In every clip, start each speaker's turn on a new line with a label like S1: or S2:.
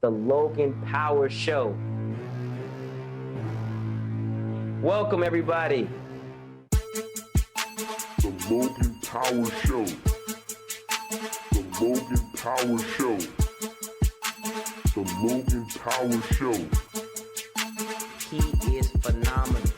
S1: The Logan Power Show. Welcome, everybody.
S2: The Logan Power Show. The Logan Power Show. The Logan Power Show.
S1: He is phenomenal.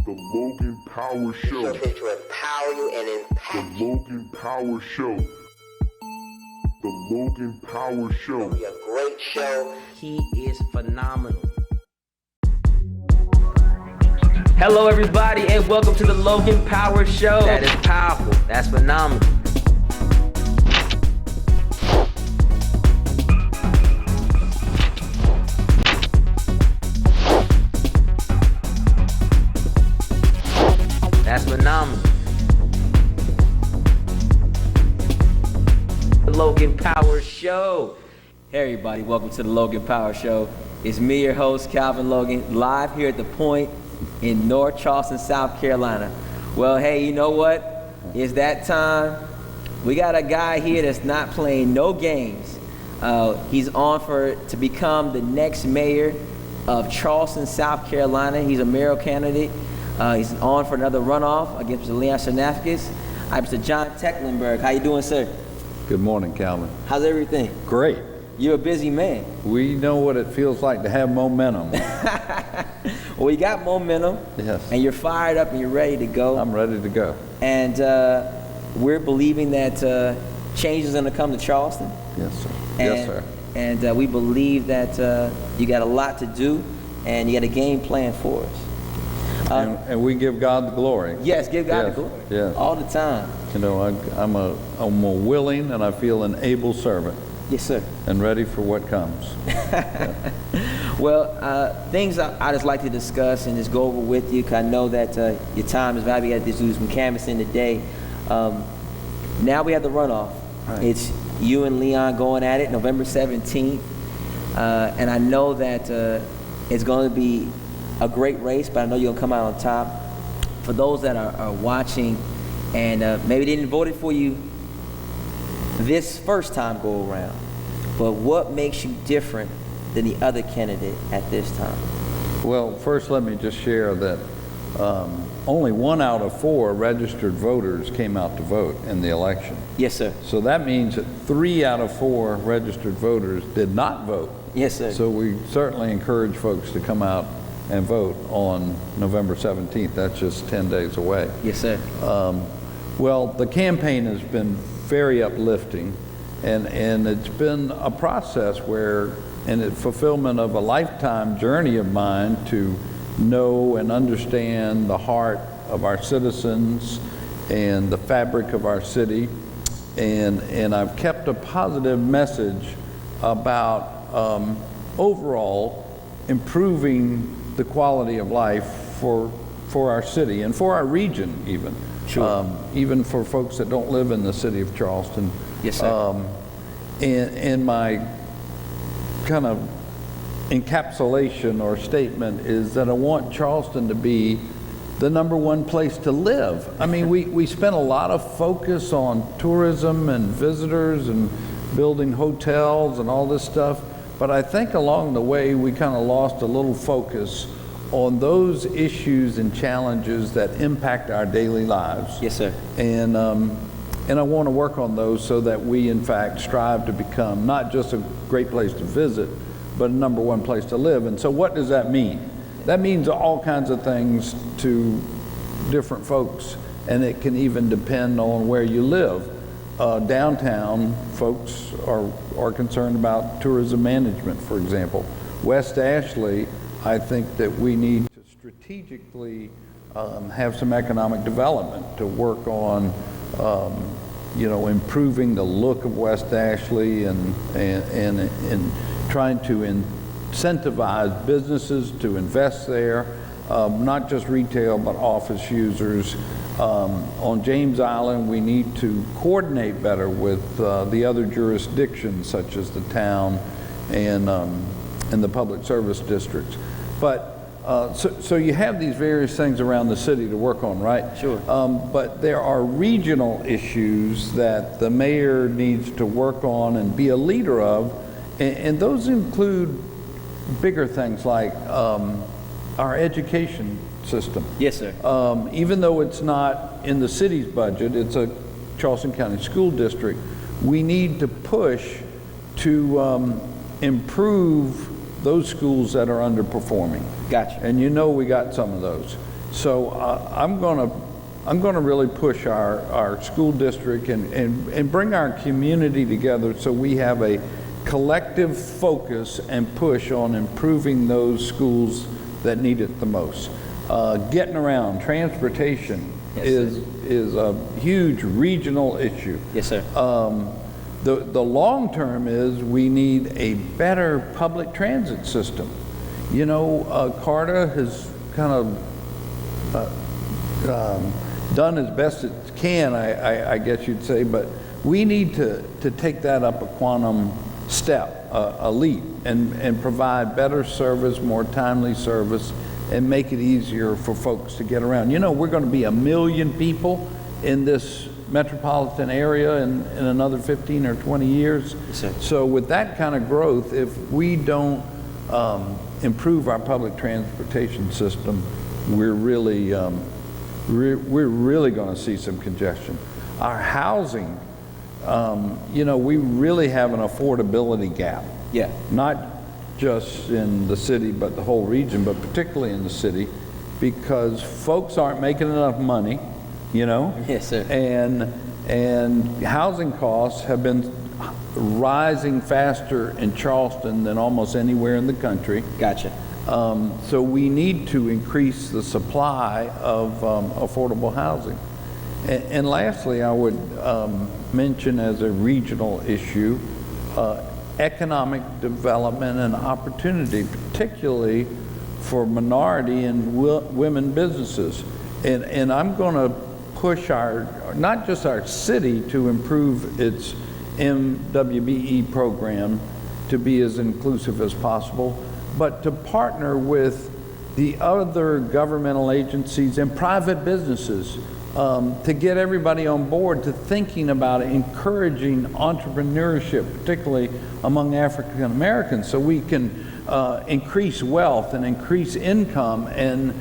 S2: The Logan Power Show.
S3: We're here to empower you and impact
S2: The Logan Power Show. The Logan Power Show.
S3: It'll be a great show.
S1: He is phenomenal. Hello, everybody, and welcome to the Logan Power Show. That is powerful. That's phenomenal. That's phenomenal. The Logan Power Show. Hey everybody, welcome to the Logan Power Show. It's me, your host, Calvin Logan, live here at the Point in North Charleston, South Carolina. Well, hey, you know what? It's that time. We got a guy here that's not playing no games. He's on to become the next mayor of Charleston, South Carolina. He's a mayoral candidate. He's on for another runoff against Mr. Leon Shanafkis. I'm Mr. John Tecklenburg. How you doing, sir?
S4: Good morning, Calvin.
S1: How's everything?
S4: Great.
S1: You're a busy man.
S4: We know what it feels like to have momentum.
S1: Well, you got momentum.
S4: Yes.
S1: And you're fired up and you're ready to go.
S4: I'm ready to go.
S1: And we're believing that change is going to come to Charleston.
S4: Yes, sir.
S1: And,
S4: Yes, sir.
S1: And we believe that you got a lot to do and you got a game plan for us.
S4: And we give God the glory.
S1: Yes, give God the glory.
S4: Yes.
S1: All the time.
S4: You know, I'm a willing and I feel an able servant
S1: Yes, sir.
S4: and ready for what comes.
S1: Well, things I just like to discuss and just go over with you, because I know that your time is valuable. You got to do some canvassing today. Now we have the runoff.
S4: Right.
S1: It's you and Leon going at it November 17th. And I know that it's going to be a great race, but I know you're going to come out on top. For those that are watching and maybe they didn't vote for you this first time go around, but what makes you different than the other candidate at this time?
S4: Well, first let me just share that only 1 out of 4 registered voters came out to vote in the election.
S1: Yes, sir.
S4: So that means that 3 out of 4 registered voters did not vote.
S1: Yes, sir.
S4: So we certainly encourage folks to come out and vote on November 17th. That's just 10 days away.
S1: Yes, sir.
S4: Well, the campaign has been very uplifting, and it's been a process where, in the fulfillment of a lifetime journey of mine to know and understand the heart of our citizens and the fabric of our city, and I've kept a positive message about overall improving the quality of life for our city and for our region even.
S1: Sure.
S4: Even for folks that don't live in the city of Charleston.
S1: Yes, sir.
S4: And my kind of encapsulation or statement is that I want Charleston to be the #1 place to live. I mean, we spent a lot of focus on tourism and visitors and building hotels and all this stuff, but I think along the way we kind of lost a little focus on those issues and challenges that impact our daily lives.
S1: Yes, sir.
S4: And I want to work on those so that we, in fact, strive to become not just a great place to visit, but a #1 place to live. And so what does that mean? That means all kinds of things to different folks, and it can even depend on where you live. Downtown folks are concerned about tourism management, for example. West Ashley, I think that we need to strategically have some economic development to work on, improving the look of West Ashley and trying to incentivize businesses to invest there, not just retail, but office users. On James Island, we need to coordinate better with the other jurisdictions, such as the town and the public service districts. But so you have these various things around the city to work on, right?
S1: Sure.
S4: But there are regional issues that the mayor needs to work on and be a leader of And those include bigger things like our education system.
S1: Yes, sir.
S4: Even though it's not in the city's budget, it's a Charleston County School District, we need to push to improve those schools that are underperforming.
S1: Gotcha.
S4: And you know we got some of those. So I'm gonna really push our school district and bring our community together so we have a collective focus and push on improving those schools that need it the most. Getting around, transportation is a huge regional issue.
S1: Yes, sir.
S4: The long term is we need a better public transit system. You know, Carter has kind of done as best it can, I guess you'd say, but we need to take that up a quantum step, a leap, and provide better service, more timely service, and make it easier for folks to get around. You know, we're going to be 1 million people in this metropolitan area in another 15 or 20 years.
S1: Yes, sir.
S4: So with that kind of growth, if we don't improve our public transportation system, we're really going to see some congestion. Our housing, you know, we really have an affordability gap.
S1: Yeah.
S4: Not just in the city, but the whole region, but particularly in the city, because folks aren't making enough money, you know?
S1: Yes, sir.
S4: And housing costs have been rising faster in Charleston than almost anywhere in the country.
S1: Gotcha.
S4: So we need to increase the supply of affordable housing. And lastly, I would mention as a regional issue, economic development and opportunity, particularly for minority and women businesses. And I'm going to push not just our city to improve its MWBE program to be as inclusive as possible, but to partner with the other governmental agencies and private businesses to get everybody on board to thinking about encouraging entrepreneurship, particularly among African Americans, so we can increase wealth and increase income. And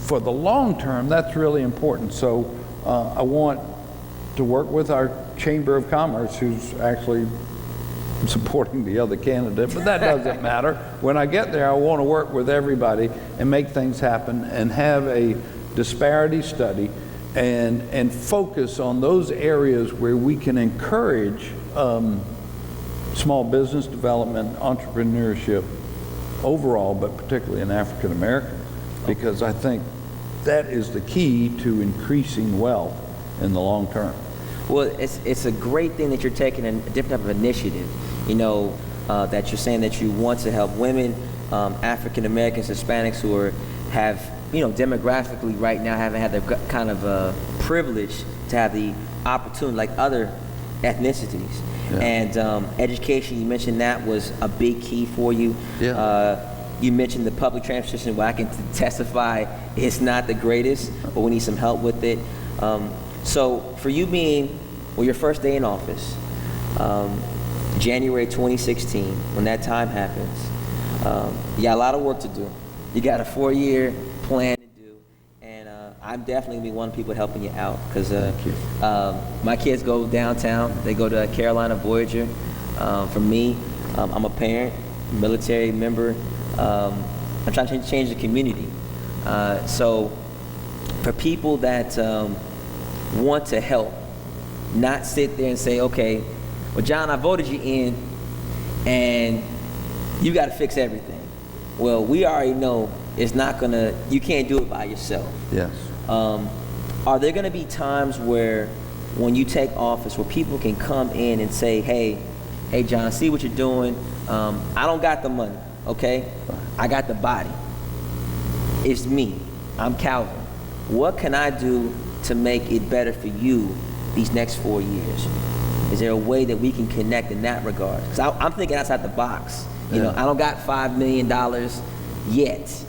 S4: for the long term, that's really important. So I want to work with our Chamber of Commerce, who's actually supporting the other candidate, but that doesn't matter. When I get there, I want to work with everybody and make things happen and have a disparity study and focus on those areas where we can encourage small business development, entrepreneurship overall, but particularly in African Americans, because I think that is the key to increasing wealth in the long term.
S1: Well, it's a great thing that you're taking a different type of initiative, you know, that you're saying that you want to help women, African Americans, Hispanics who have, you know, demographically right now haven't had the kind of privilege to have the opportunity like other ethnicities. Yeah. And education, you mentioned that was a big key for you. Yeah. You mentioned the public transportation, where I can testify it's not the greatest, but we need some help with it. So for you being, well, your first day in office, January 2016, when that time happens, you got a lot of work to do. You got a 4-year plan to do, and I'm definitely going to be one of the people helping you out, because my kids go downtown. They go to Carolina Voyager. For me, I'm a parent, military member. I'm trying to change the community. So for people that want to help, not sit there and say, okay, well, John, I voted you in, and you got to fix everything. Well, we already know it's not gonna, you can't do it by yourself.
S4: Yes.
S1: Are there gonna be times where, when you take office, where people can come in and say, hey, John, see what you're doing. I don't got the money, okay? I got the body. It's me. I'm Calvin. What can I do to make it better for you these next 4 years? Is there a way that we can connect in that regard? Because I'm thinking outside the box. You know, I don't got $5 million yet,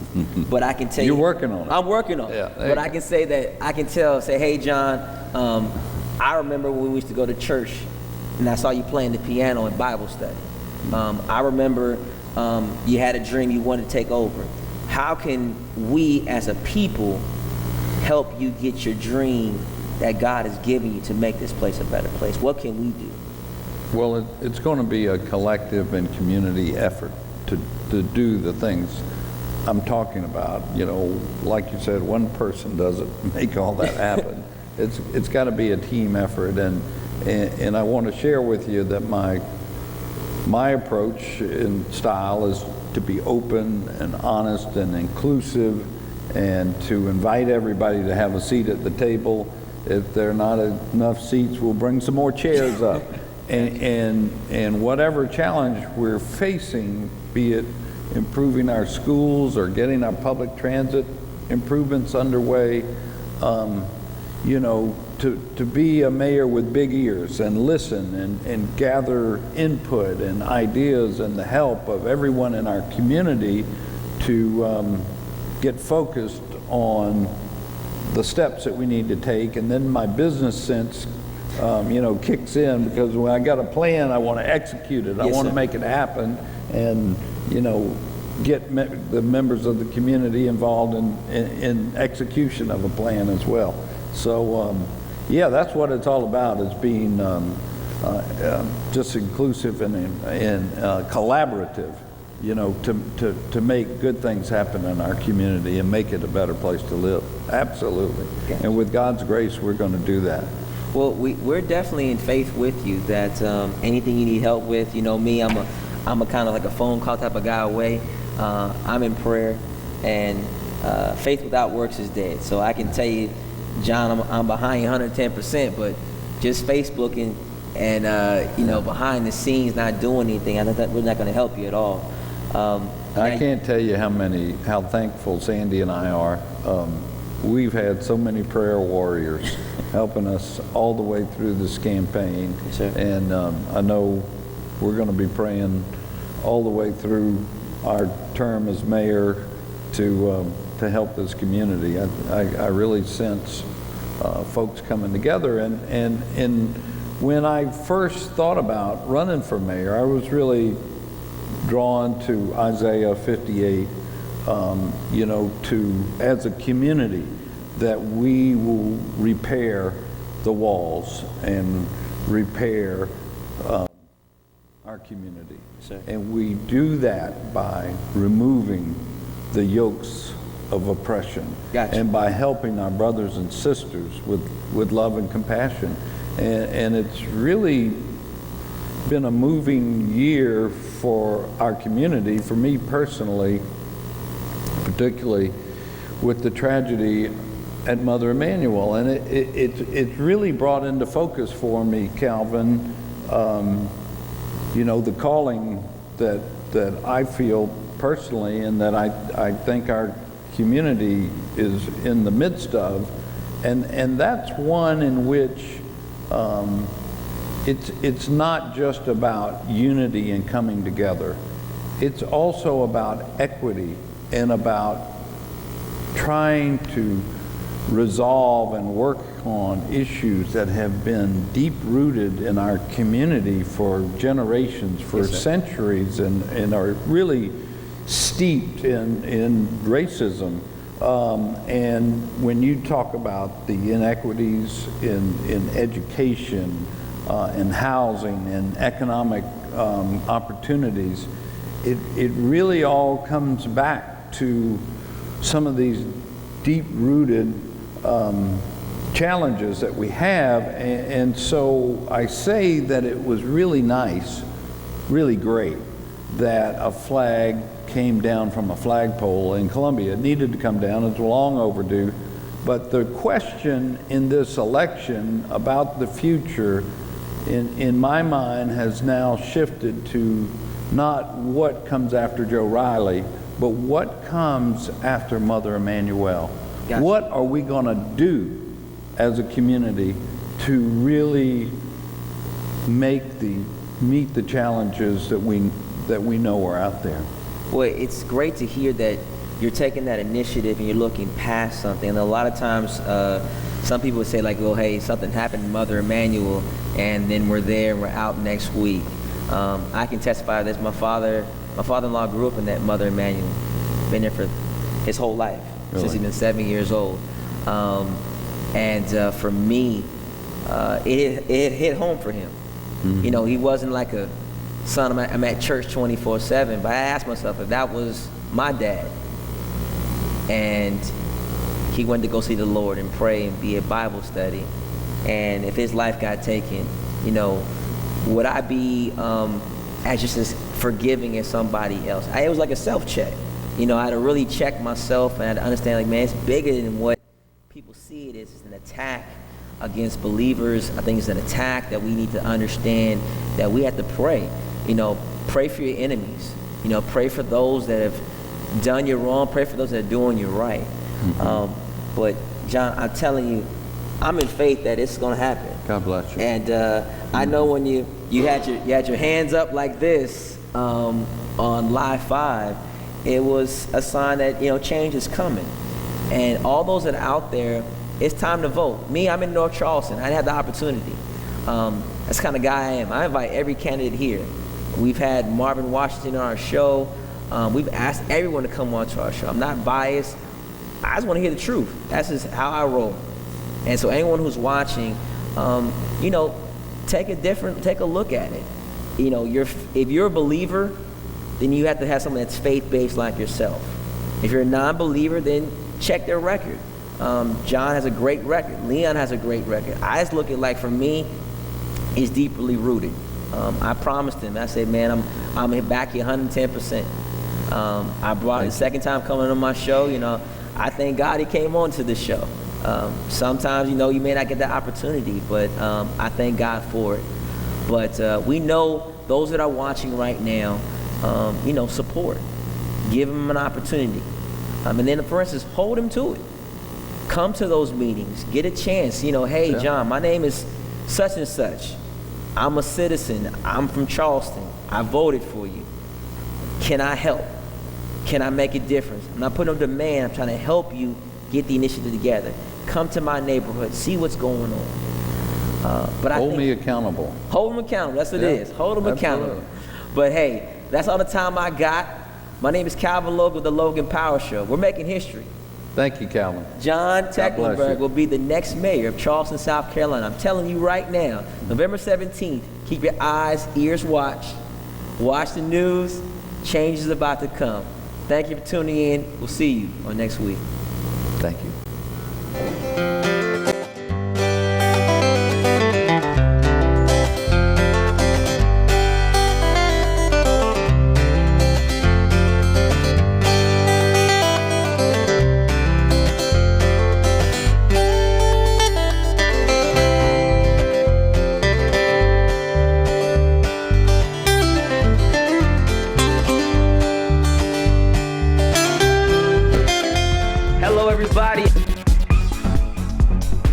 S1: but I can tell you.
S4: You're working on it.
S1: I'm working on it.
S4: Yeah,
S1: but I can say that, say, hey, John, I remember when we used to go to church and I saw you playing the piano in Bible study. I remember you had a dream you wanted to take over. How can we as a people help you get your dream that God has given you to make this place a better place? What can we do?
S4: Well, it's going to be a collective and community effort to do the things I'm talking about. You know, like you said, one person doesn't make all that happen. It's got to be a team effort, and I want to share with you that my approach and style is to be open and honest and inclusive, and to invite everybody to have a seat at the table. If there are not enough seats, we'll bring some more chairs up. And whatever challenge we're facing, be it improving our schools or getting our public transit improvements underway, you know, to be a mayor with big ears and listen and gather input and ideas and the help of everyone in our community to get focused on the steps that we need to take. And then my business sense you know, kicks in, because when I got a plan, I want to execute it. I want to make it happen, and, you know, get the members of the community involved in execution of a plan as well. So, yeah, that's what it's all about, is being just inclusive and collaborative, you know, to make good things happen in our community and make it a better place to live. Absolutely. Okay. And with God's grace, we're going to do that.
S1: Well, we're definitely in faith with you that anything you need help with, you know me, I'm a kind of like a phone call type of guy away. I'm in prayer, and faith without works is dead. So I can tell you, John, I'm behind you 110%, but just Facebooking and you know, behind the scenes not doing anything, I think that we're not going to help you at all.
S4: I can't tell you how thankful Sandy and I are. We've had so many prayer warriors helping us all the way through this campaign.
S1: Yes, sir.
S4: And I know we're going to be praying all the way through our term as mayor to help this community. I really sense folks coming together. And when I first thought about running for mayor, I was really drawn to Isaiah 58, you know, as a community, that we will repair the walls and repair our community.
S1: Sure.
S4: And we do that by removing the yokes of oppression.
S1: Gotcha.
S4: And by helping our brothers and sisters with love and compassion. And it's really been a moving year for our community, for me personally, particularly with the tragedy at Mother Emanuel. And it really brought into focus for me, Calvin, you know, the calling that I feel personally, and that I think our community is in the midst of, and that's one in which it's not just about unity and coming together. It's also about equity and about trying to resolve and work on issues that have been deep-rooted in our community for generations, for centuries, and are really steeped in racism. And when you talk about the inequities in education, in housing, and economic opportunities, it really all comes back to some of these deep-rooted challenges that we have. And so I say that it was really nice, really great, that a flag came down from a flagpole in Columbia. It needed to come down. It's long overdue. But the question in this election about the future, in my mind, has now shifted to not what comes after Joe Riley, but what comes after Mother Emanuel.
S1: Gotcha. What
S4: are we going to do as a community to really meet the challenges that we know are out there?
S1: Well, it's great to hear that you're taking that initiative and you're looking past something. And a lot of times, some people would say, like, well, hey, something happened to Mother Emanuel, and then we're there and we're out next week. I can testify to this. My father-in-law grew up in that Mother Emanuel. Been there for his whole life, since he's been 7 years old. And for me, it hit home for him. You know, he wasn't like a son, I'm at church 24/7, but I asked myself if that was my dad, and he went to go see the Lord and pray and be at Bible study, and if his life got taken, you know, would I be as just as forgiving as somebody else? It was like a self-check. You know, I had to really check myself, and I had to understand, like, man, it's bigger than what people see it is. It's an attack against believers. I think it's an attack that we need to understand, that we have to pray. You know, pray for your enemies. You know, pray for those that have done you wrong. Pray for those that are doing you right. But John, I'm telling you, I'm in faith that it's going to happen.
S4: God bless you.
S1: And I know when you had your hands up like this on Live 5, it was a sign that, you know, change is coming. And all those that are out there, it's time to vote. Me, I'm in North Charleston. I didn't have the opportunity. That's the kind of guy I am. I invite every candidate here. We've had Marvin Washington on our show. We've asked everyone to come on to our show. I'm not biased. I just want to hear the truth. That's just how I roll. And so anyone who's watching, you know, take a look at it. You know, if you're a believer, then you have to have something that's faith-based like yourself. If you're a non-believer, then check their record. John has a great record. Leon has a great record. I just look at, like, for me, he's deeply rooted. I promised him. I said, man, I'm gonna back you 110%. I brought the second time coming on my show. You know, I thank God he came on to this show. Sometimes, you know, you may not get that opportunity, but I thank God for it. But we know those that are watching right now, you know, support. Give them an opportunity. And then, for instance, hold them to it. Come to those meetings. Get a chance. You know, hey, John, my name is such and such. I'm a citizen. I'm from Charleston. I voted for you. Can I help? Can I make a difference? I'm not putting a demand. I'm trying to help you get the initiative together. Come to my neighborhood. See what's going on. But
S4: hold me accountable.
S1: Hold them accountable. That's what it is. Hold them accountable. But hey, that's all the time I got. My name is Calvin Logan with the Logan Power Show. We're making history.
S4: Thank you, Calvin.
S1: John Tecklenburg will be the next mayor of Charleston, South Carolina. I'm telling you right now, November 17th, keep your eyes, ears watched. Watch the news. Change is about to come. Thank you for tuning in. We'll see you on next week.
S4: Thank you.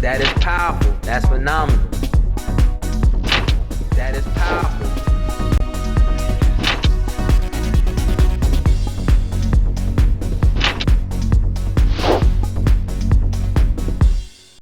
S1: That is powerful. That's phenomenal.